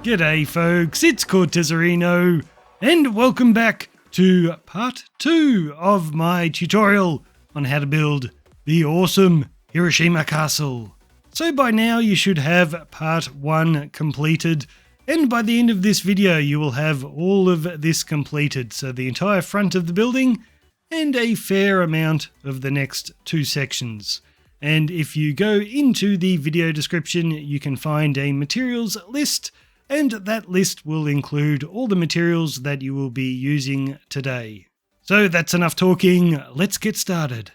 G'day folks, it's Cortezerino, and welcome back to part 2 of my tutorial on how to build the awesome Hiroshima Castle. So by now you should have part 1 completed, and by the end of this video you will have all of this completed, so the entire front of the building and a fair amount of the next 2 sections. And if you go into the video description you can find a materials list, and that list will include all the materials that you will be using today. So that's enough talking, let's get started.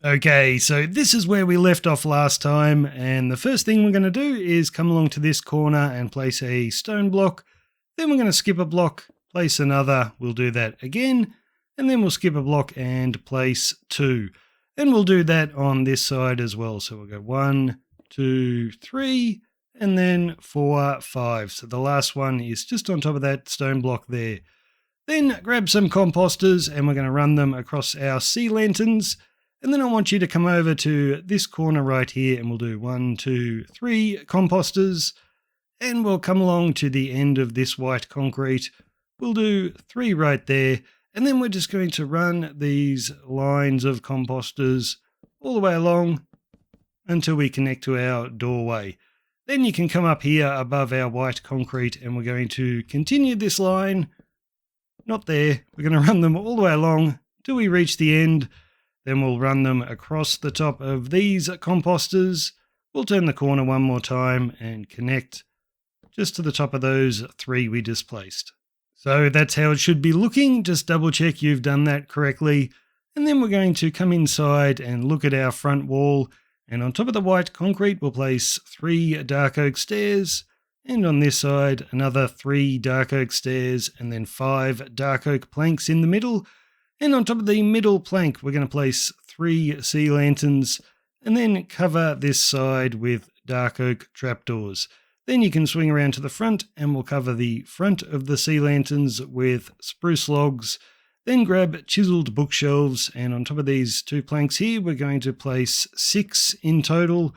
Okay, so this is where we left off last time, and the first thing we're going to do is come along to this corner and place a stone block. Then we're going to skip a block, place another, we'll do that again, and then we'll skip a block and place 2. And we'll do that on this side as well. So we'll go 1, 2, 3, and then 4, 5. So the last one is just on top of that stone block there. Then grab some composters and we're going to run them across our sea lanterns. And then I want you to come over to this corner right here and we'll do 1, 2, 3 composters. And we'll come along to the end of this white concrete. We'll do 3 right there. And then we're just going to run these lines of composters all the way along until we connect to our doorway. Then you can come up here above our white concrete and we're going to continue this line. Not there. We're going to run them all the way along till we reach the end. Then we'll run them across the top of these composters. We'll turn the corner one more time and connect just to the top of those 3 we just placed. So that's how it should be looking. Just double check you've done that correctly. And then we're going to come inside and look at our front wall. And on top of the white concrete, we'll place 3 dark oak stairs. And on this side, another 3 dark oak stairs and then 5 dark oak planks in the middle. And on top of the middle plank, we're going to place 3 sea lanterns and then cover this side with dark oak trapdoors. Then you can swing around to the front and we'll cover the front of the sea lanterns with spruce logs. Then grab chiseled bookshelves, and on top of these 2 planks here, we're going to place 6 in total.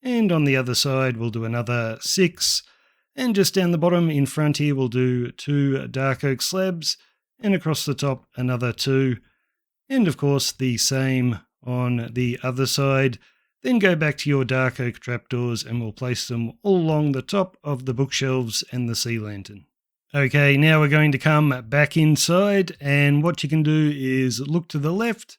And on the other side, we'll do another 6. And just down the bottom in front here, we'll do 2 dark oak slabs, and across the top, another 2. And of course, the same on the other side. Then go back to your dark oak trapdoors, and we'll place them all along the top of the bookshelves and the sea lantern. Okay, now we're going to come back inside, and what you can do is look to the left,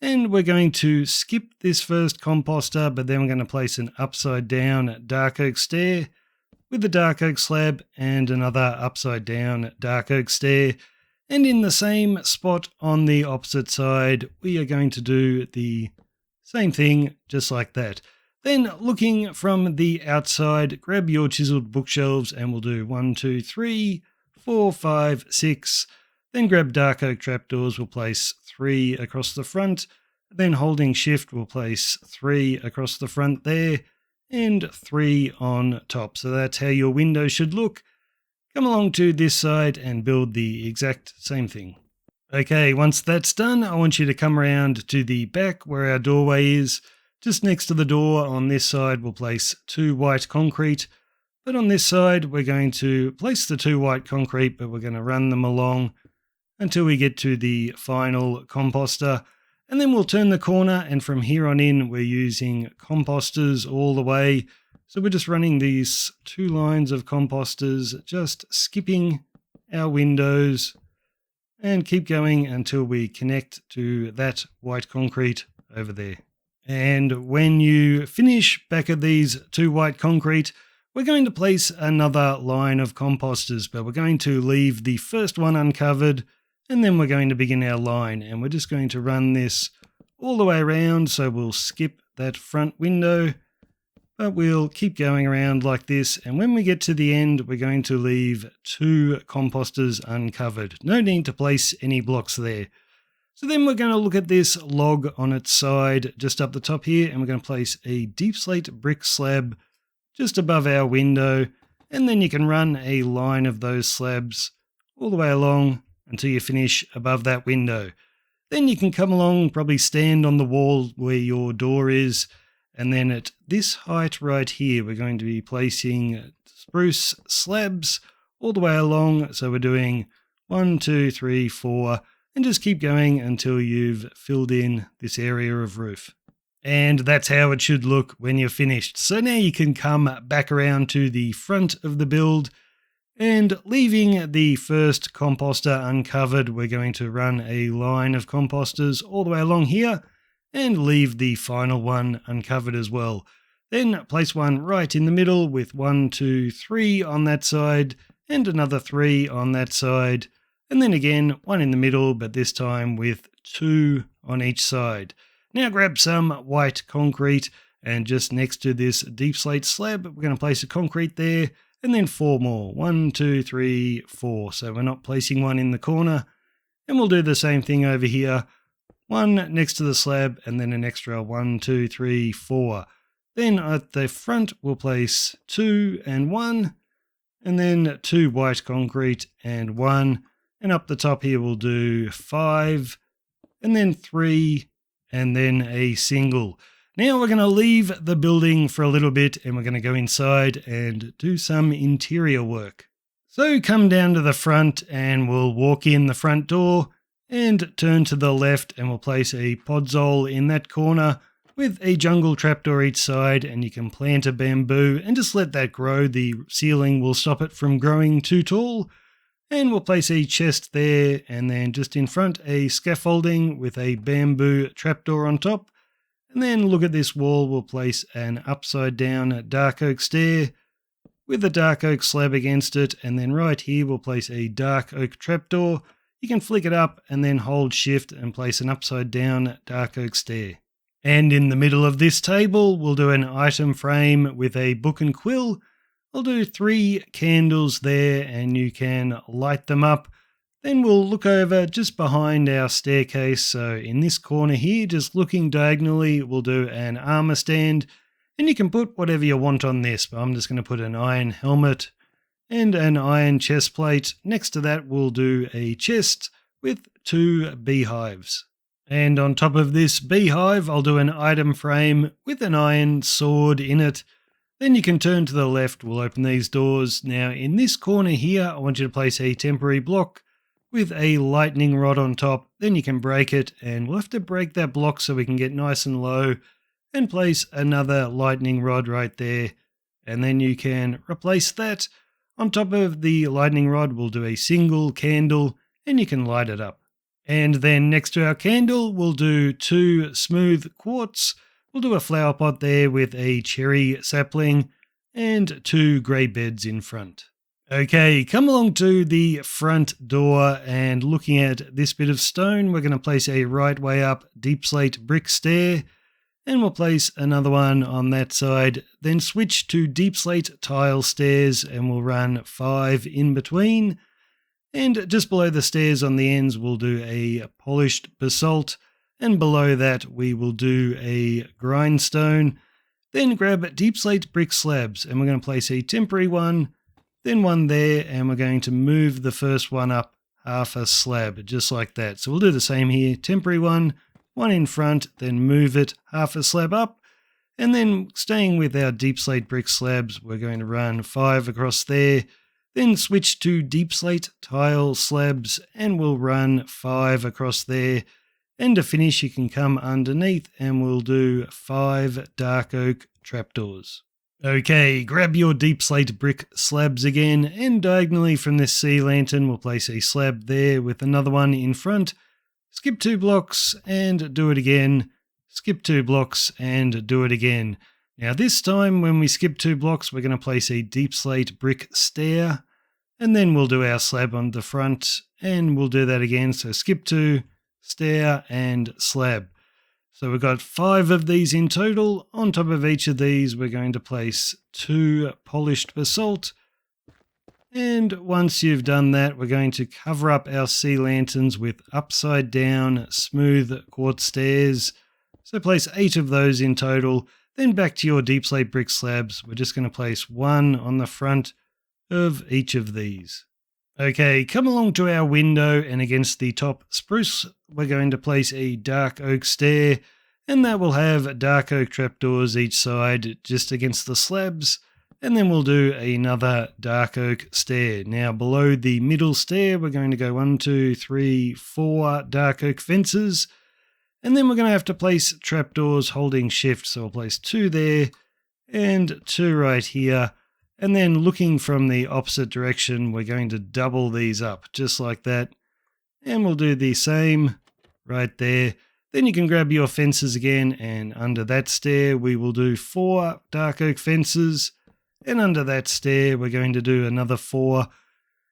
and we're going to skip this first composter, but then we're going to place an upside down dark oak stair with a dark oak slab and another upside down dark oak stair. And in the same spot on the opposite side, we are going to do the same thing just like that. Then looking from the outside, grab your chiseled bookshelves and we'll do 1, 2, 3, 4, 5, 6. Then grab dark oak trapdoors, we'll place 3 across the front. Then holding shift, we'll place 3 across the front there and 3 on top. So that's how your window should look. Come along to this side and build the exact same thing. Okay, once that's done, I want you to come around to the back where our doorway is. Just next to the door on this side, we'll place 2 white concrete. But on this side, we're going to place the 2 white concrete, but we're going to run them along until we get to the final composter. And then we'll turn the corner, and from here on in, we're using composters all the way. So we're just running these 2 lines of composters, just skipping our windows, and keep going until we connect to that white concrete over there. And when you finish back at these 2 white concrete, we're going to place another line of composters, but we're going to leave the first one uncovered, and then we're going to begin our line. And we're just going to run this all the way around, so we'll skip that front window, but we'll keep going around like this. And when we get to the end, we're going to leave 2 composters uncovered. No need to place any blocks there. So then we're going to look at this log on its side just up the top here, and we're going to place a deep slate brick slab just above our window, and then you can run a line of those slabs all the way along until you finish above that window. Then you can come along, probably stand on the wall where your door is, and then at this height right here, we're going to be placing spruce slabs all the way along. So we're doing 1, 2, 3, 4, and just keep going until you've filled in this area of roof. And that's how it should look when you're finished. So now you can come back around to the front of the build, and leaving the first composter uncovered, we're going to run a line of composters all the way along here and leave the final one uncovered as well. Then place one right in the middle with 1, 2, 3 on that side and another 3 on that side. And then again, one in the middle, but this time with 2 on each side. Now grab some white concrete, and just next to this deep slate slab, we're going to place a concrete there, and then 4 more. 1, 2, 3, 4. So we're not placing one in the corner. And we'll do the same thing over here. 1 next to the slab, and then an extra 1, 2, 3, 4. Then at the front, we'll place 2 and 1, and then 2 white concrete and 1. And up the top here, we'll do 5, and then 3, and then a single. Now we're going to leave the building for a little bit, and we're going to go inside and do some interior work. So come down to the front, and we'll walk in the front door and turn to the left, and we'll place a podzol in that corner with a jungle trapdoor each side, and you can plant a bamboo and just let that grow. The ceiling will stop it from growing too tall. And we'll place a chest there, and then just in front a scaffolding with a bamboo trapdoor on top. And then look at this wall, we'll place an upside down dark oak stair with a dark oak slab against it, and then right here we'll place a dark oak trapdoor. You can flick it up and then hold shift and place an upside down dark oak stair. And in the middle of this table we'll do an item frame with a book and quill. I'll do 3 candles there, and you can light them up. Then we'll look over just behind our staircase. So in this corner here, just looking diagonally, we'll do an armor stand, and you can put whatever you want on this, but I'm just going to put an iron helmet and an iron chest plate. Next to that, we'll do a chest with 2 beehives. And on top of this beehive, I'll do an item frame with an iron sword in it. Then you can turn to the left, we'll open these doors. Now in this corner here, I want you to place a temporary block with a lightning rod on top. Then you can break it, and we'll have to break that block so we can get nice and low, and place another lightning rod right there. And then you can replace that. On top of the lightning rod, we'll do a single candle, and you can light it up. And then next to our candle, we'll do 2 smooth quartz. We'll do a flower pot there with a cherry sapling and 2 grey beds in front. Okay, come along to the front door, and looking at this bit of stone, we're going to place a right way up deep slate brick stair, and we'll place another one on that side. Then switch to deep slate tile stairs, and we'll run 5 in between. And just below the stairs on the ends, we'll do a polished basalt. And below that, we will do a grindstone. Then grab deep slate brick slabs, and we're going to place a temporary one, then one there, and we're going to move the first one up half a slab, just like that. So we'll do the same here, temporary one in front, then move it half a slab up. And then staying with our deep slate brick slabs, we're going to run 5 across there, then switch to deep slate tile slabs, and we'll run 5 across there. And to finish, you can come underneath, and we'll do 5 dark oak trapdoors. Okay, grab your deep slate brick slabs again, and diagonally from this sea lantern, we'll place a slab there with another one in front. Skip 2 blocks and do it again. Skip 2 blocks and do it again. Now this time, when we skip 2 blocks, we're going to place a deep slate brick stair, and then we'll do our slab on the front, and we'll do that again. So skip 2, stair, and slab. So we've got 5 of these in total. On top of each of these, we're going to place 2 polished basalt, And once you've done that, we're going to cover up our sea lanterns with upside down smooth quartz stairs. So place 8 of those in total. Then back to your deep slate brick slabs. We're just going to place 1 on the front of each of these. Okay, come along to our window, and against the top spruce, we're going to place a dark oak stair, and that will have dark oak trapdoors each side just against the slabs. And then we'll do another dark oak stair. Now below the middle stair, we're going to go 1, 2, 3, 4 dark oak fences. And then we're going to have to place trapdoors holding shift. So we'll place 2 there and 2 right here. And then looking from the opposite direction, we're going to double these up just like that. And we'll do the same right there. Then you can grab your fences again, and under that stair, we will do 4 dark oak fences. And under that stair, we're going to do another 4.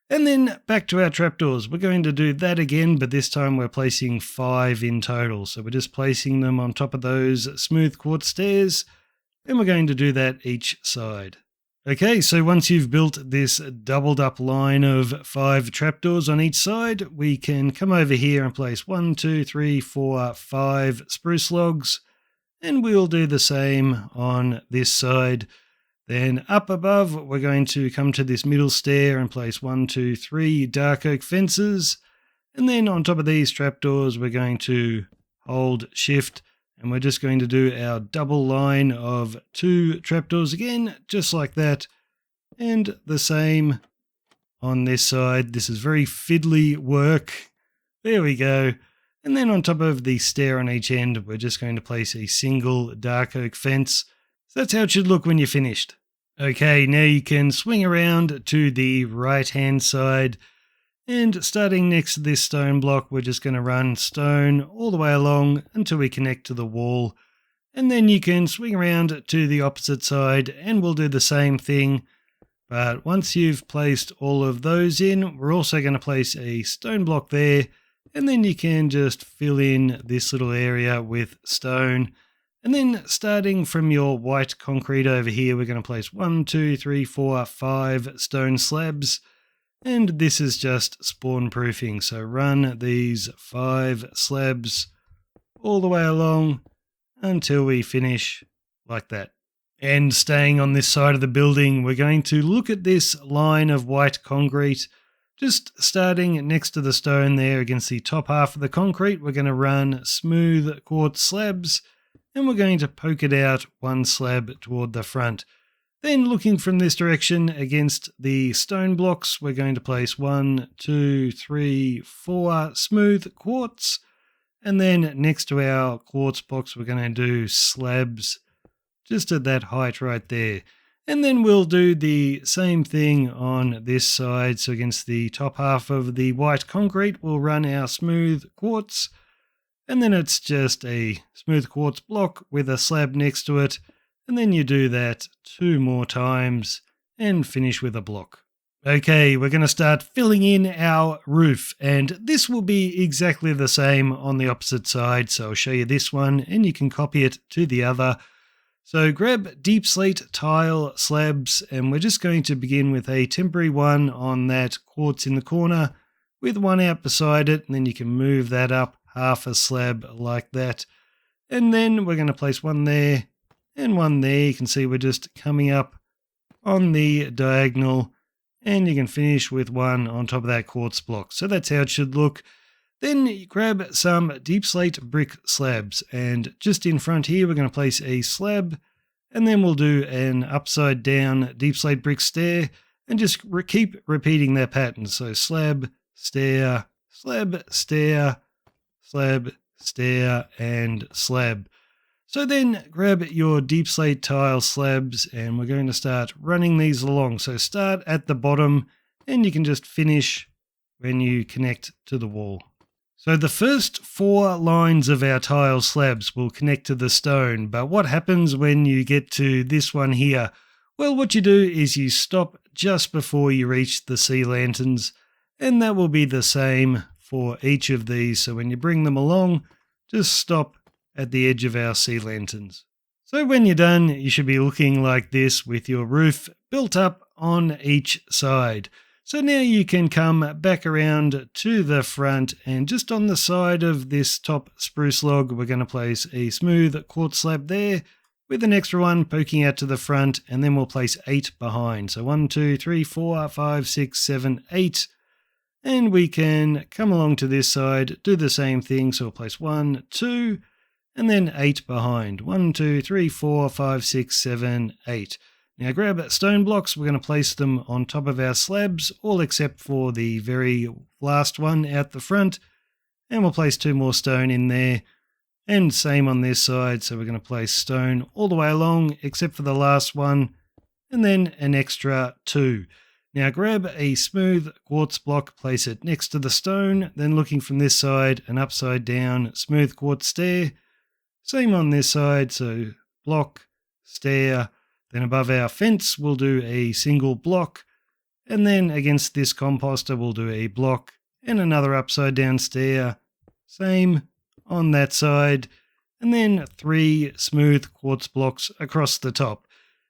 And then back to our trapdoors. We're going to do that again, but this time we're placing 5 in total. So we're just placing them on top of those smooth quartz stairs, and we're going to do that each side. Okay, so once you've built this doubled up line of 5 trapdoors on each side, we can come over here and place 1, 2, 3, 4, 5 spruce logs, and we'll do the same on this side. Then up above, we're going to come to this middle stair and place 1, 2, 3 dark oak fences. And then on top of these trapdoors, we're going to hold shift, and we're just going to do our double line of 2 trapdoors again, just like that. And the same on this side. This is very fiddly work. There we go. And then on top of the stair on each end, we're just going to place a single dark oak fence. So that's how it should look when you're finished. Okay, now you can swing around to the right-hand side, and starting next to this stone block, we're just going to run stone all the way along until we connect to the wall. And then you can swing around to the opposite side, and we'll do the same thing. But once you've placed all of those in, we're also going to place a stone block there, and then you can just fill in this little area with stone. And then starting from your white concrete over here, we're going to place 1, 2, 3, 4, 5 stone slabs. And this is just spawn proofing. So run these 5 slabs all the way along until we finish like that. And staying on this side of the building, we're going to look at this line of white concrete. Just starting next to the stone there against the top half of the concrete, we're going to run smooth quartz slabs. And we're going to poke it out 1 slab toward the front. Then looking from this direction against the stone blocks, we're going to place 1, 2, 3, 4 smooth quartz. And then next to our quartz blocks, we're going to do slabs just at that height right there. And then we'll do the same thing on this side. So against the top half of the white concrete, we'll run our smooth quartz. And then it's just a smooth quartz block with a slab next to it. And then you do that 2 more times and finish with a block. Okay, we're going to start filling in our roof. And this will be exactly the same on the opposite side. So I'll show you this one and you can copy it to the other. So grab deep slate tile slabs, and we're just going to begin with a temporary one on that quartz in the corner with 1 out beside it. And then you can move that up half a slab like that. And then we're going to place 1 there and 1 there. You can see we're just coming up on the diagonal, and you can finish with 1 on top of that quartz block. So that's how it should look. Then you grab some deep slate brick slabs, and just in front here we're going to place a slab, and then we'll do an upside down deep slate brick stair, and just keep repeating that pattern. So slab, stair, slab, stair, slab, stair, and slab. So then grab your deep slate tile slabs, and we're going to start running these along. So start at the bottom, and you can just finish when you connect to the wall. So the first 4 lines of our tile slabs will connect to the stone, but what happens when you get to this one here? Well, what you do is you stop just before you reach the sea lanterns, and that will be the same for each of these. So when you bring them along, just stop at the edge of our sea lanterns. So when you're done, you should be looking like this with your roof built up on each side. So now you can come back around to the front, and just on the side of this top spruce log, we're going to place a smooth quartz slab there with an extra one poking out to the front, and then we'll place 8 behind. So 1, 2, 3, 4, 5, 6, 7, 8. And we can come along to this side, do the same thing. So we'll place 1, 2, and then 8 behind. 1, 2, 3, 4, 5, 6, 7, 8. Now grab stone blocks, we're going to place them on top of our slabs, all except for the very last one out the front. And we'll place 2 more stone in there. And same on this side, so we're going to place stone all the way along, except for the last one, and then an extra 2. Now grab a smooth quartz block, place it next to the stone, then looking from this side, an upside down smooth quartz stair. Same on this side, so block, stair, then above our fence we'll do a single block, and then against this composter we'll do a block and another upside down stair. Same on that side, and then 3 smooth quartz blocks across the top.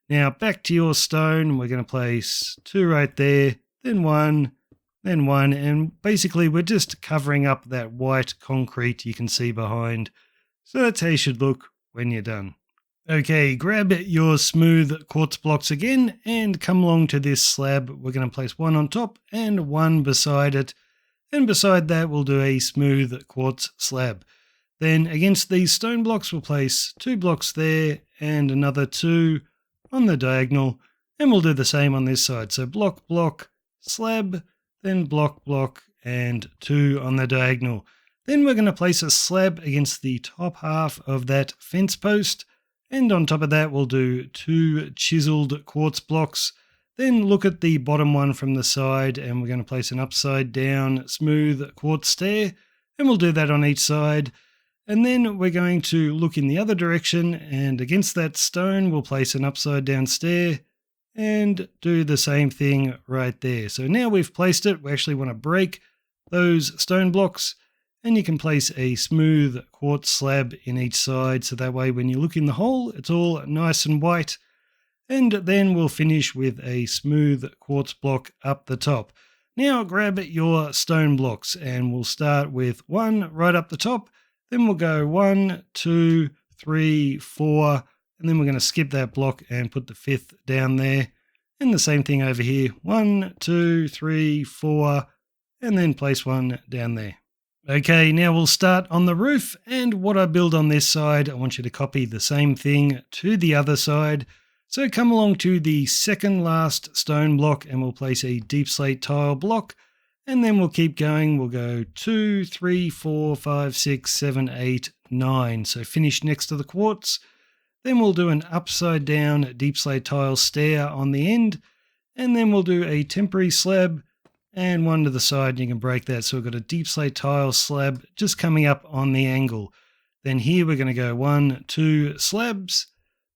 Now back to your stone, we're going to place 2 right there, then 1, and basically we're just covering up that white concrete you can see behind. So that's how you should look when you're done. Okay, grab your smooth quartz blocks again and come along to this slab. We're going to place 1 on top and 1 beside it, and beside that we'll do a smooth quartz slab. Then against these stone blocks we'll place 2 blocks there and another 2 on the diagonal, and we'll do the same on this side. So block, block, slab, then block, block, and 2 on the diagonal. Then we're going to place a slab against the top half of that fence post, and on top of that we'll do 2 chiseled quartz blocks. Then look at the bottom one from the side, and we're going to place an upside down smooth quartz stair, and we'll do that on each side. And then we're going to look in the other direction, and against that stone we'll place an upside down stair and do the same thing right there. So now we've placed it, we actually want to break those stone blocks, and you can place a smooth quartz slab in each side, so that way when you look in the hole it's all nice and white. And then we'll finish with a smooth quartz block up the top. Now grab your stone blocks, and we'll start with 1 right up the top. Then we'll go 1, 2, 3, 4, and then we're going to skip that block and put the 5th down there. And the same thing over here, 1, 2, 3, 4, and then place 1 down there. Okay, now we'll start on the roof, and what I build on this side, I want you to copy the same thing to the other side. So come along to the second last stone block, and we'll place a deep slate tile block. And then we'll keep going. We'll go 2, 3, 4, 5, 6, 7, 8, 9. So finish next to the quartz. Then we'll do an upside down deep slate tile stair on the end. And then we'll do a temporary slab and 1 to the side, and you can break that. So we've got a deep slate tile slab just coming up on the angle. Then here we're going to go 1, 2 slabs,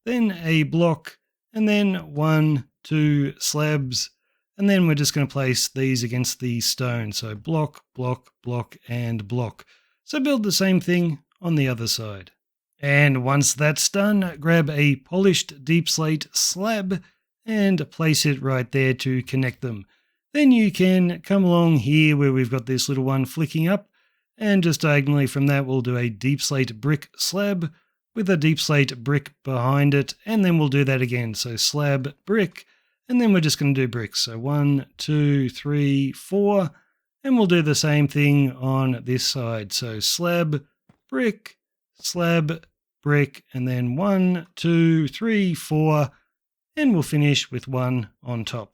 then a block, and then 1, 2 slabs. And then we're just going to place these against the stone. So block, block, block, and block. So build the same thing on the other side. And once that's done, grab a polished deep slate slab and place it right there to connect them. Then you can come along here where we've got this little one flicking up, and just diagonally from that we'll do a deep slate brick slab with a deep slate brick behind it, and then we'll do that again. So slab, brick, and then we're just going to do bricks. So 1, 2, 3, 4, and we'll do the same thing on this side. So slab, brick, and then 1, 2, 3, 4, and we'll finish with 1 on top.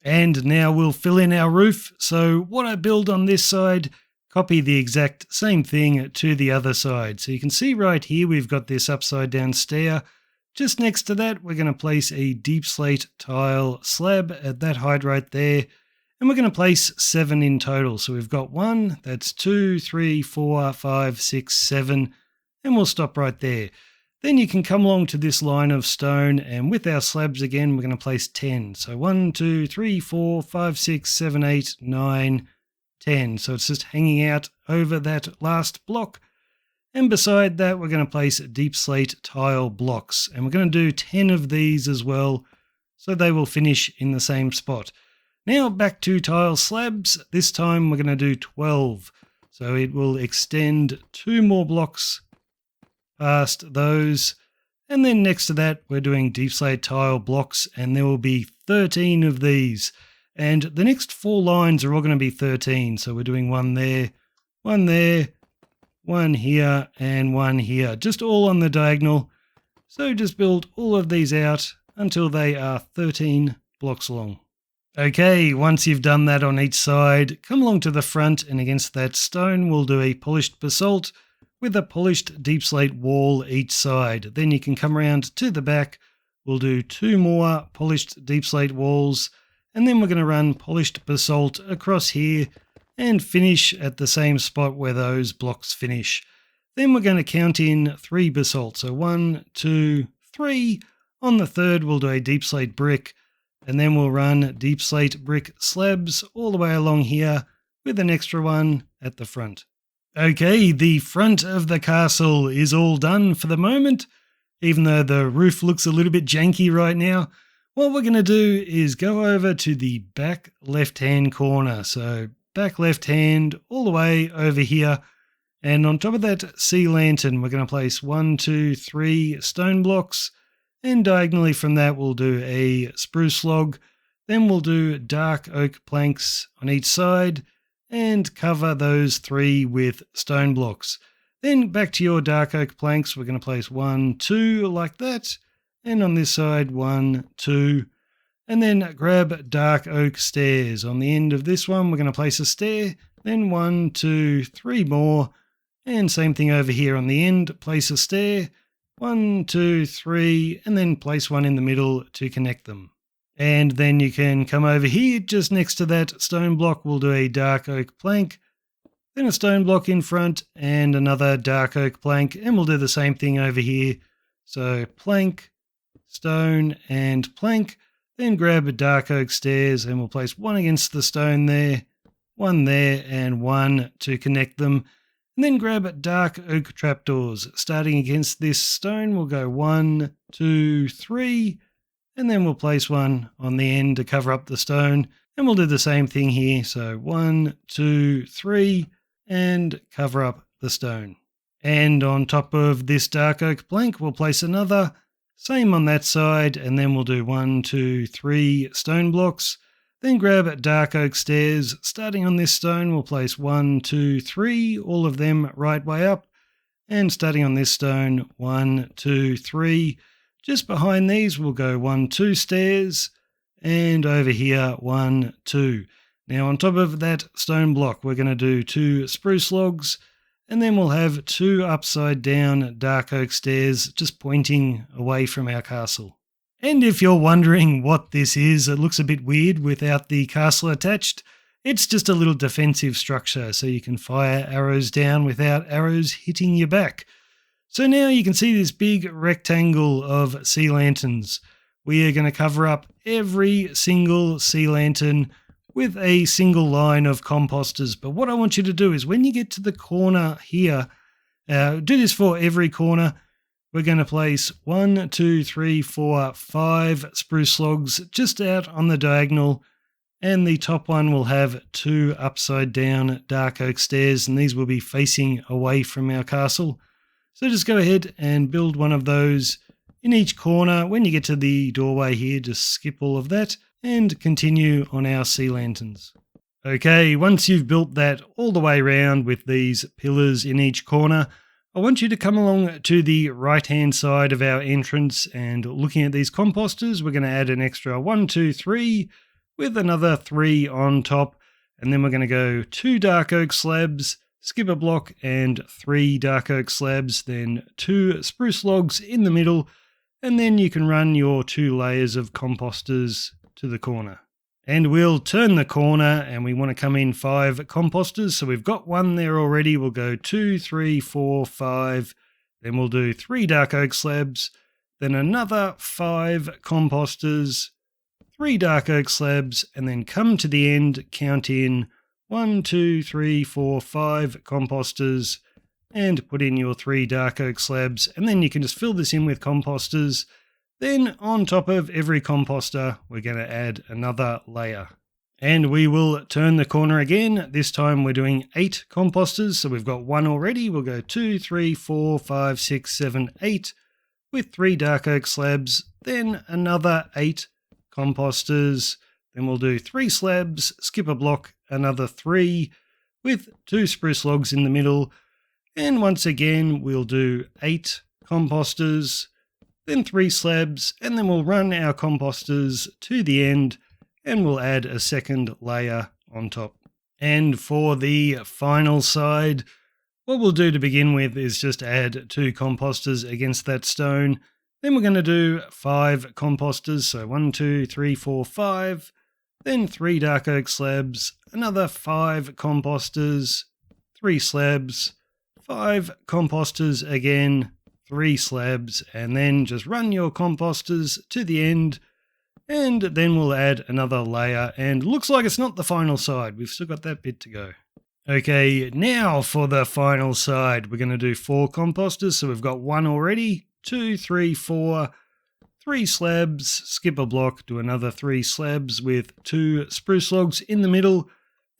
And now we'll fill in our roof. So what I build on this side, copy the exact same thing to the other side. So you can see right here we've got this upside down stair. Just next to that, we're going to place a deep slate tile slab at that height right there. And we're going to place 7 in total. So we've got 1, that's 2, 3, 4, 5, 6, 7, and we'll stop right there. Then you can come along to this line of stone, and with our slabs again, we're going to place 10. So 1, 2, 3, 4, 5, 6, 7, 8, 9, 10. So it's just hanging out over that last block. And beside that, we're going to place deep slate tile blocks. And we're going to do 10 of these as well, so they will finish in the same spot. Now back to tile slabs. This time we're going to do 12. So it will extend 2 more blocks past those. And then next to that, we're doing deep slate tile blocks, and there will be 13 of these. And the next 4 lines are all going to be 13. So we're doing one there, one here, and one here, just all on the diagonal. So just build all of these out until they are 13 blocks long. Okay, once you've done that on each side, come along to the front, and against that stone we'll do a polished basalt with a polished deep slate wall each side. Then you can come around to the back, we'll do 2 more polished deep slate walls, and then we're going to run polished basalt across here and finish at the same spot where those blocks finish. Then we're going to count in 3 basalt. So 1, 2, 3. On the third, we'll do a deep slate brick, and then we'll run deep slate brick slabs all the way along here with an extra one at the front. Okay, the front of the castle is all done for the moment, even though the roof looks a little bit janky right now. What we're going to do is go over to the back left-hand corner. So back left-hand all the way over here. And on top of that sea lantern, we're going to place 1, 2, 3 stone blocks. And diagonally from that, we'll do a spruce log. Then we'll do dark oak planks on each side and cover those 3 with stone blocks. Then back to your dark oak planks, we're going to place 1, 2 like that. And on this side, 1, 2. And then grab dark oak stairs. On the end of this one, we're going to place a stair. Then 1, 2, 3 more. And same thing over here on the end, place a stair. 1, 2, 3, and then place one in the middle to connect them. And then you can come over here, just next to that stone block, we'll do a dark oak plank, then a stone block in front, and another dark oak plank, and we'll do the same thing over here. So plank, stone, and plank, then grab a dark oak stairs, and we'll place one against the stone there, one there, and one to connect them. And then grab dark oak trapdoors. Starting against this stone, we'll go 1, 2, 3, and then we'll place one on the end to cover up the stone. And we'll do the same thing here. So 1, 2, 3, and cover up the stone. And on top of this dark oak plank, we'll place another. Same on that side, and then we'll do 1, 2, 3 stone blocks. Then grab dark oak stairs. Starting on this stone, we'll place 1, 2, 3, all of them right way up. And starting on this stone, 1, 2, 3. Just behind these, we'll go 1, 2 stairs. And over here, 1, 2. Now on top of that stone block, we're going to do 2 spruce logs. And then we'll have 2 upside down dark oak stairs just pointing away from our castle. And if you're wondering what this is, it looks a bit weird without the castle attached. It's just a little defensive structure so you can fire arrows down without arrows hitting your back. So now you can see this big rectangle of sea lanterns. We are going to cover up every single sea lantern with a single line of composters. But what I want you to do is when you get to the corner here, do this for every corner. We're going to place 1, 2, 3, 4, 5 spruce logs just out on the diagonal, and the top one will have 2 upside down dark oak stairs, and these will be facing away from our castle. So just go ahead and build one of those in each corner. When you get to the doorway here, just skip all of that and continue on our sea lanterns. Okay, once you've built that all the way around with these pillars in each corner, I want you to come along to the right-hand side of our entrance, and looking at these composters, we're going to add an extra 1, 2, 3 with another 3 on top, and then we're going to go 2 dark oak slabs, skip a block, and 3 dark oak slabs, then 2 spruce logs in the middle, and then you can run your 2 layers of composters to the corner. And we'll turn the corner, and we want to come in 5 composters. So we've got 1 there already. We'll go 2, 3, 4, 5. Then we'll do 3 dark oak slabs. Then another 5 composters, 3 dark oak slabs, and then come to the end, count in 1, 2, 3, 4, 5 composters, and put in your 3 dark oak slabs. And then you can just fill this in with composters. Then on top of every composter, we're going to add another layer. And we will turn the corner again. This time we're doing 8 composters. So we've got 1 already. We'll go 2, 3, 4, 5, 6, 7, 8 with 3 dark oak slabs. Then another 8 composters. Then we'll do 3 slabs, skip a block, another 3 with 2 spruce logs in the middle. And once again, we'll do 8 composters, then 3 slabs, and then we'll run our composters to the end and we'll add a second layer on top. And for the final side, what we'll do to begin with is just add 2 composters against that stone. Then we're going to do 5 composters, so 1, 2, 3, 4, 5. Then 3 dark oak slabs, another 5 composters, 3 slabs, 5 composters again, 3 slabs, and then just run your composters to the end, and then we'll add another layer, and looks like it's not the final side. We've still got that bit to go. Okay, now for the final side, we're going to do 4 composters, so we've got 1 already, 2, 3, 4, 3 slabs, skip a block, do another 3 slabs with 2 spruce logs in the middle,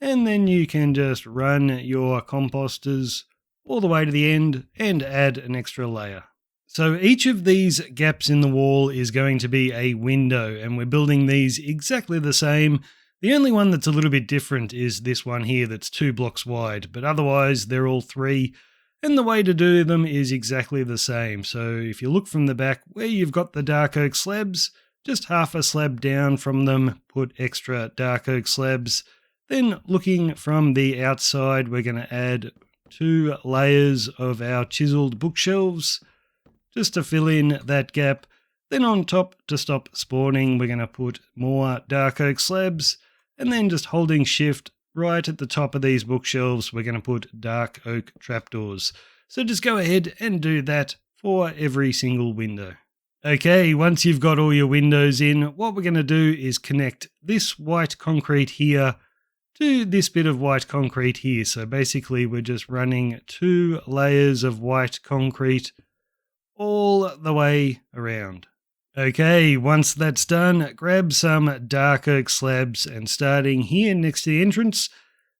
and then you can just run your composters all the way to the end and add an extra layer. So each of these gaps in the wall is going to be a window, and we're building these exactly the same. The only one that's a little bit different is this one here that's 2 blocks wide, but otherwise they're all 3. And the way to do them is exactly the same. So if you look from the back where you've got the dark oak slabs, just half a slab down from them, put extra dark oak slabs. Then looking from the outside, we're going to add 2 layers of our chiseled bookshelves just to fill in that gap. Then on top, to stop spawning, we're going to put more dark oak slabs, and then just holding shift right at the top of these bookshelves, we're going to put dark oak trapdoors. So just go ahead and do that for every single window. Okay, once you've got all your windows in, what we're going to do is connect this white concrete here to this bit of white concrete here. So basically we're just running 2 layers of white concrete all the way around. Okay, once that's done, grab some dark oak slabs, and starting here next to the entrance,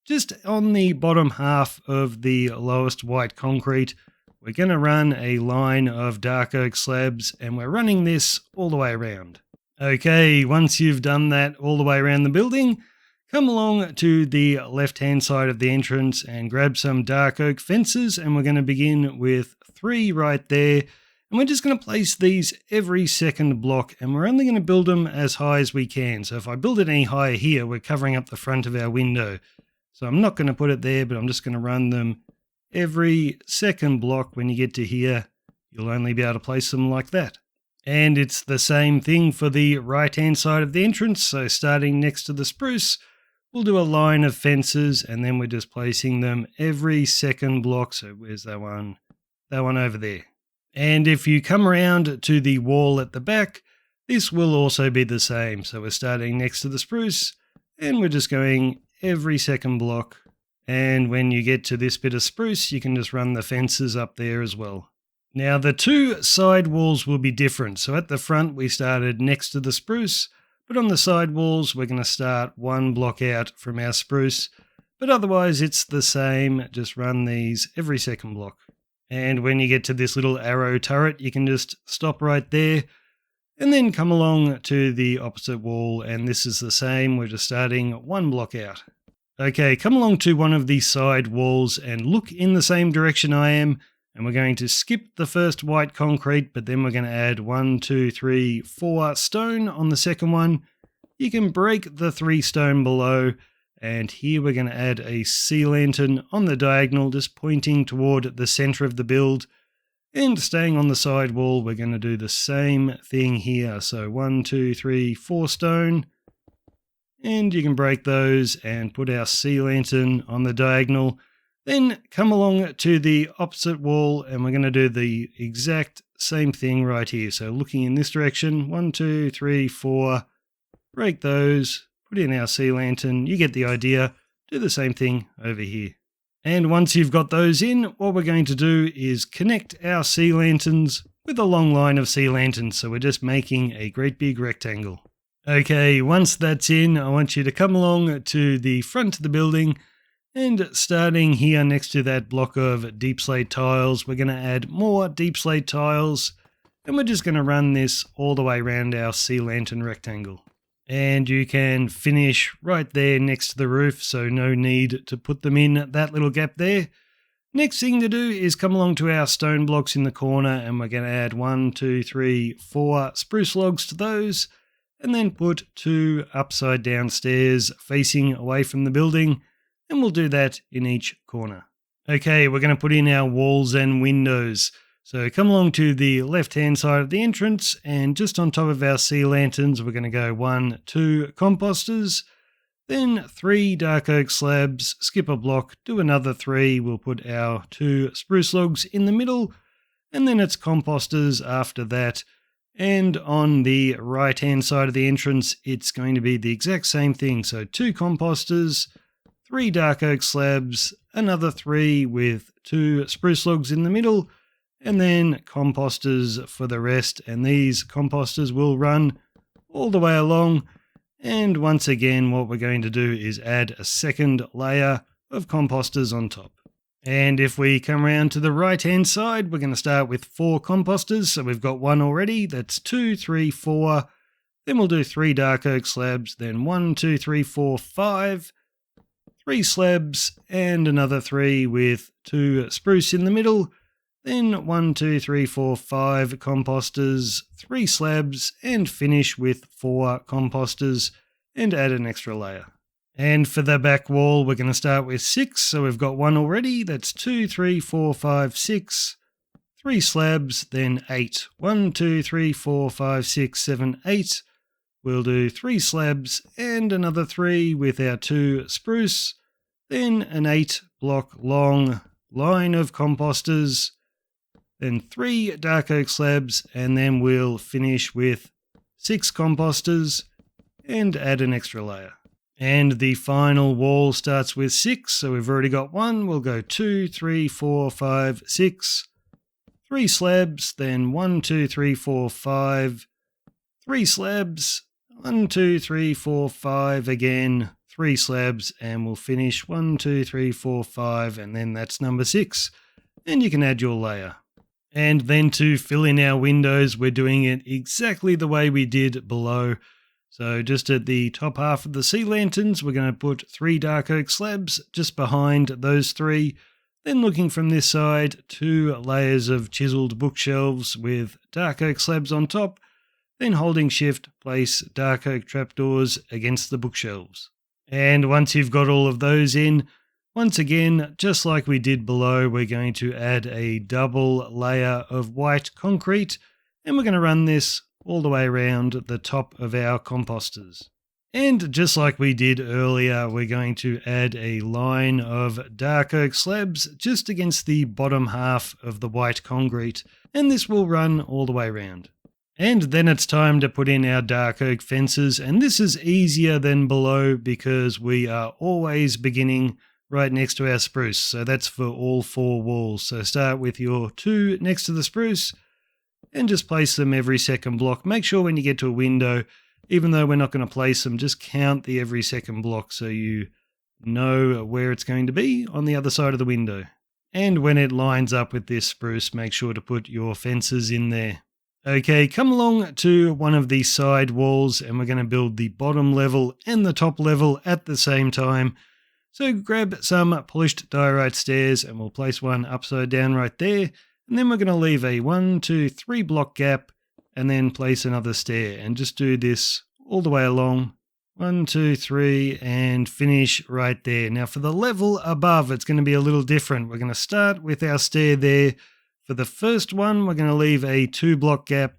just on the bottom half of the lowest white concrete, we're going to run a line of dark oak slabs, and we're running this all the way around. Okay, once you've done that all the way around the building, come along to the left-hand side of the entrance and grab some dark oak fences, and we're going to begin with 3 right there. And we're just going to place these every second block, and we're only going to build them as high as we can. So if I build it any higher here, we're covering up the front of our window. So I'm not going to put it there, but I'm just going to run them every second block. When you get to here, you'll only be able to place them like that. And it's the same thing for the right-hand side of the entrance. So starting next to the spruce, we'll do a line of fences, and then we're just placing them every second block. So where's that one? That one over there. And if you come around to the wall at the back, this will also be the same. So we're starting next to the spruce, and we're just going every second block. And when you get to this bit of spruce, you can just run the fences up there as well. Now the 2 side walls will be different. So at the front, we started next to the spruce, but on the side walls, we're going to start 1 block out from our spruce. But otherwise, it's the same. Just run these every second block. And when you get to this little arrow turret, you can just stop right there and then come along to the opposite wall. And this is the same. We're just starting 1 block out. Okay, come along to one of these side walls and look in the same direction I am. And we're going to skip the first white concrete, but then we're going to add 1, 2, 3, 4 stone on the second one. You can break the 3 stone below. And here we're going to add a sea lantern on the diagonal, just pointing toward the center of the build. And staying on the side wall, we're going to do the same thing here. So 1, 2, 3, 4 stone. And you can break those and put our sea lantern on the diagonal. Then come along to the opposite wall, and we're going to do the exact same thing right here. So looking in this direction, 1, 2, 3, 4, break those. Put in our sea lantern, you get the idea. Do the same thing over here. And once you've got those in, what we're going to do is connect our sea lanterns with a long line of sea lanterns. So we're just making a great big rectangle. Okay, once that's in, I want you to come along to the front of the building, and starting here next to that block of deep slate tiles, we're going to add more deep slate tiles, and we're just going to run this all the way around our sea lantern rectangle. And you can finish right there next to the roof, so no need to put them in that little gap there. Next thing to do is come along to our stone blocks in the corner, and we're going to add 1, 2, 3, 4 spruce logs to those, and then put 2 upside down stairs facing away from the building, and we'll do that in each corner. Okay, we're going to put in our walls and windows. So come along to the left-hand side of the entrance, and just on top of our sea lanterns, we're going to go 1, 2 composters, then 3 dark oak slabs, skip a block, do another 3, we'll put our 2 spruce logs in the middle, and then it's composters after that. And on the right-hand side of the entrance, it's going to be the exact same thing. So 2 composters, 3 dark oak slabs, another 3 with 2 spruce logs in the middle, and then composters for the rest. And these composters will run all the way along. And once again, what we're going to do is add a second layer of composters on top. And if we come around to the right-hand side, we're going to start with 4 composters. So we've got 1 already. That's 2, 3, 4. Then we'll do 3 dark oak slabs. Then 1, 2, 3, 4, 5. 3 slabs and another 3 with 2 spruce in the middle. Then 1, 2, 3, 4, 5 composters, 3 slabs, and finish with 4 composters and add an extra layer. And for the back wall, we're going to start with 6. So we've got 1 already. That's 2, 3, 4, 5, 6. 3 slabs, then 8. 1, 2, 3, 4, 5, 6, 7, 8. We'll do 3 slabs and another 3 with our 2 spruce. Then an 8 block long line of composters. Then 3 dark oak slabs, and then we'll finish with 6 composters and add an extra layer. And the final wall starts with 6, so we've already got 1. We'll go 2, 3, 4, 5, 6. 3 slabs, then 1, 2, 3, 4, 5. 3 slabs, 1, 2, 3, 4, 5 again. 3 slabs, and we'll finish 1, 2, 3, 4, 5, and then that's number 6. And you can add your layer. And then to fill in our windows, we're doing it exactly the way we did below. So just at the top half of the sea lanterns, we're going to put 3 dark oak slabs just behind those 3. Then looking from this side, 2 layers of chiseled bookshelves with dark oak slabs on top. Then holding shift, place dark oak trapdoors against the bookshelves. And once you've got all of those in, once again, just like we did below, we're going to add a double layer of white concrete, and we're going to run this all the way around the top of our composters. And just like we did earlier, we're going to add a line of dark oak slabs just against the bottom half of the white concrete, and this will run all the way around. And then it's time to put in our dark oak fences, and this is easier than below because we are always beginning right next to our spruce. So that's for all 4 walls. So start with your 2 next to the spruce and just place them every second block. Make sure when you get to a window, even though we're not going to place them, just count the every second block so you know where it's going to be on the other side of the window. And when it lines up with this spruce, make sure to put your fences in there. Okay, come along to one of these side walls, and we're going to build the bottom level and the top level at the same time. So grab some polished diorite stairs, and we'll place one upside down right there. And then we're going to leave a 1, 2, 3 block gap, and then place another stair. And just do this all the way along. 1, 2, 3, and finish right there. Now for the level above, it's going to be a little different. We're going to start with our stair there. For the first one, we're going to leave a 2 block gap.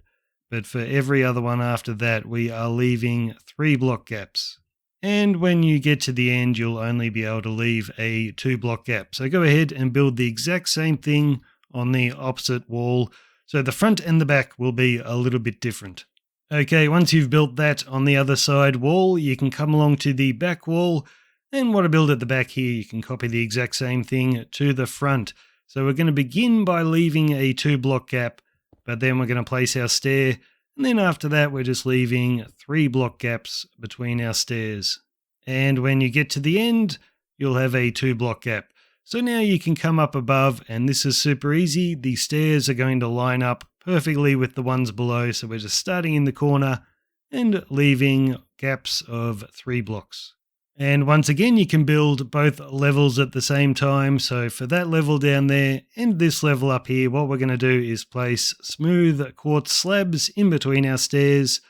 But for every other one after that, we are leaving 3 block gaps. And when you get to the end, you'll only be able to leave a 2 block gap. So go ahead and build the exact same thing on the opposite wall. So the front and the back will be a little bit different. Okay, once you've built that on the other side wall, you can come along to the back wall. And what I build at the back here, you can copy the exact same thing to the front. So we're going to begin by leaving a 2 block gap, but then we're going to place our stair. And then after that, we're just leaving 3 block gaps between our stairs. And when you get to the end, you'll have a 2 block gap. So now you can come up above, and this is super easy. The stairs are going to line up perfectly with the ones below. So we're just starting in the corner and leaving gaps of 3 blocks. And once again, you can build both levels at the same time. So for that level down there and this level up here, what we're going to do is place smooth quartz slabs in between our stairs.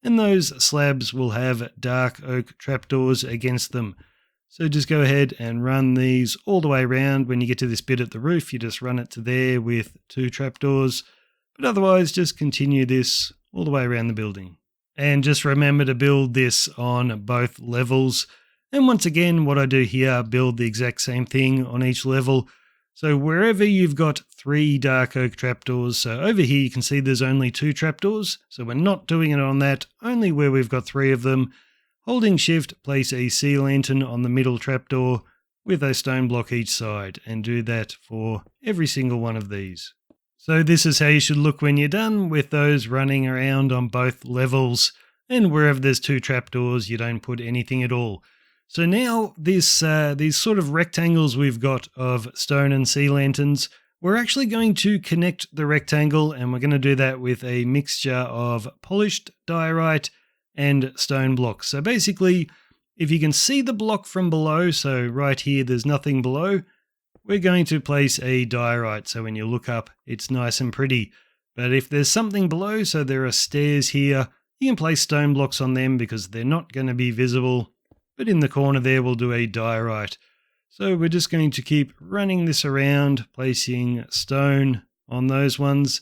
And those slabs will have dark oak trapdoors against them. So just go ahead and run these all the way around. When you get to this bit at the roof, you just run it to there with 2 trapdoors. But otherwise, just continue this all the way around the building. And just remember to build this on both levels. And once again, what I do here, build the exact same thing on each level. So wherever you've got 3 dark oak trapdoors, so over here you can see there's only 2 trapdoors. So we're not doing it on that, only where we've got 3 of them. Holding shift, place a sea lantern on the middle trapdoor with a stone block each side, and do that for every single one of these. So this is how you should look when you're done with those running around on both levels. And wherever there's 2 trapdoors, you don't put anything at all. So now these sort of rectangles we've got of stone and sea lanterns, we're actually going to connect the rectangle, and we're going to do that with a mixture of polished diorite and stone blocks. So basically, if you can see the block from below, so right here there's nothing below, we're going to place a diorite. So when you look up, it's nice and pretty. But if there's something below, so there are stairs here, you can place stone blocks on them because they're not going to be visible. But in the corner there, we'll do a diorite. So we're just going to keep running this around, placing stone on those ones.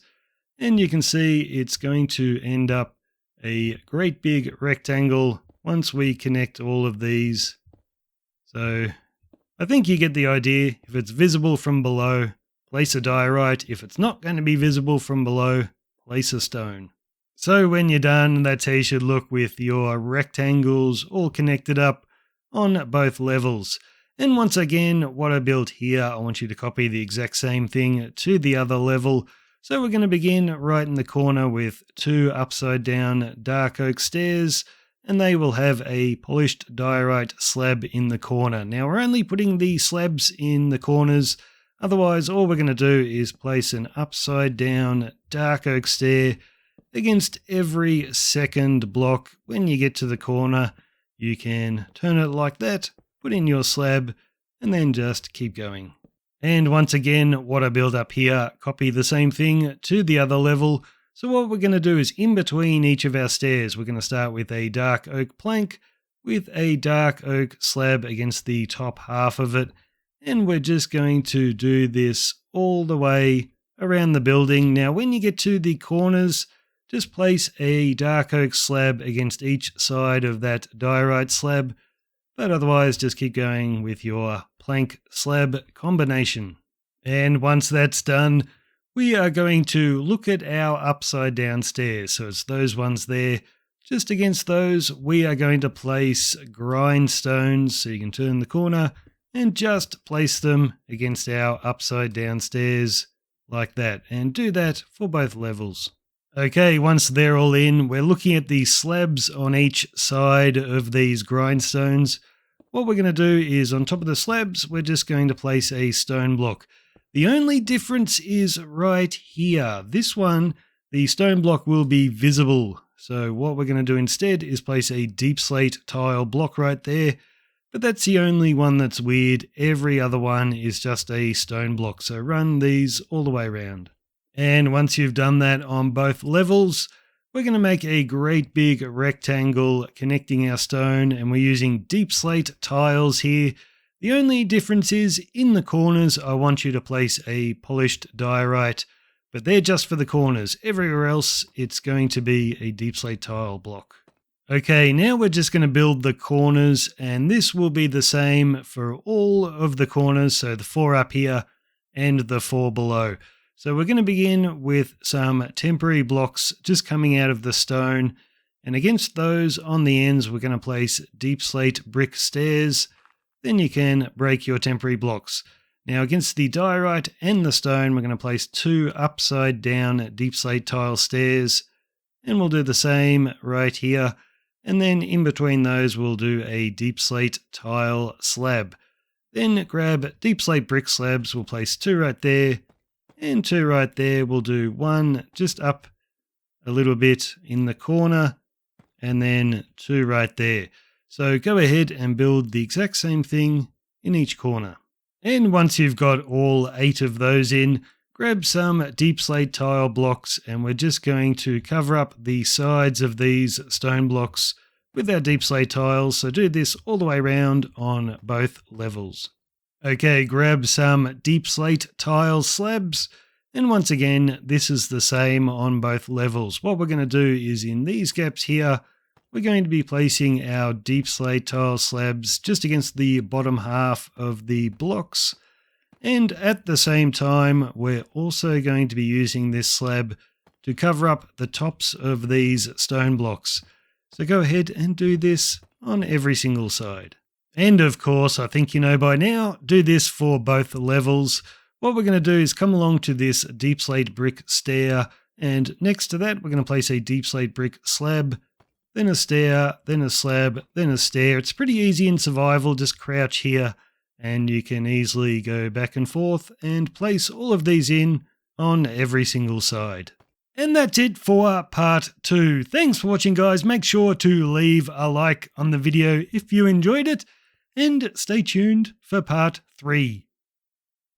And you can see it's going to end up a great big rectangle once we connect all of these. So I think you get the idea. If it's visible from below, place a diorite. If it's not going to be visible from below, place a stone. So when you're done, that's how you should look with your rectangles all connected up on both levels. And once again, what I built here, I want you to copy the exact same thing to the other level. So we're going to begin right in the corner with 2 upside down dark oak stairs, and they will have a polished diorite slab in the corner. Now we're only putting the slabs in the corners. Otherwise, all we're going to do is place an upside down dark oak stair against every second block. When you get to the corner, you can turn it like that, put in your slab, and then just keep going. And once again, what I build up here, copy the same thing to the other level. So what we're going to do is in between each of our stairs, we're going to start with a dark oak plank with a dark oak slab against the top half of it. And we're just going to do this all the way around the building. Now, when you get to the corners, just place a dark oak slab against each side of that diorite slab, but otherwise just keep going with your plank slab combination. And once that's done, we are going to look at our upside down stairs. So it's those ones there. Just against those, we are going to place grindstones, so you can turn the corner and just place them against our upside down stairs like that, and do that for both levels. Okay, once they're all in, we're looking at the slabs on each side of these grindstones. What we're going to do is on top of the slabs, we're just going to place a stone block. The only difference is right here. This one, the stone block will be visible. So what we're going to do instead is place a deep slate tile block right there. But that's the only one that's weird. Every other one is just a stone block. So run these all the way around. And once you've done that on both levels, we're going to make a great big rectangle connecting our stone, and we're using deep slate tiles here. The only difference is in the corners, I want you to place a polished diorite, but they're just for the corners. Everywhere else, it's going to be a deep slate tile block. Okay, now we're just going to build the corners, and this will be the same for all of the corners, so the 4 up here and the 4 below. So we're going to begin with some temporary blocks just coming out of the stone, and against those on the ends we're going to place deep slate brick stairs. Then you can break your temporary blocks. Now against the diorite and the stone we're going to place 2 upside down deep slate tile stairs, And we'll do the same right here. And then in between those, we'll do a deep slate tile slab. Then grab deep slate brick slabs. We'll place 2 right there and 2 right there. We'll do 1 just up a little bit in the corner and then 2 right there. So go ahead and build the exact same thing in each corner. And once you've got all 8 of those in, grab some deep slate tile blocks and we're just going to cover up the sides of these stone blocks with our deep slate tiles. So do this all the way around on both levels. Okay, grab some deep slate tile slabs. And once again, this is the same on both levels. What we're going to do is in these gaps here, we're going to be placing our deep slate tile slabs just against the bottom half of the blocks. And at the same time, we're also going to be using this slab to cover up the tops of these stone blocks. So go ahead and do this on every single side. And of course, I think you know by now, do this for both levels. What we're going to do is come along to this deep slate brick stair, and next to that, we're going to place a deep slate brick slab, then a stair, then a slab, then a stair. It's pretty easy in survival, just crouch here, and you can easily go back and forth and place all of these in on every single side. And that's it for part 2. Thanks for watching, guys. Make sure to leave a like on the video if you enjoyed it, and stay tuned for part 3.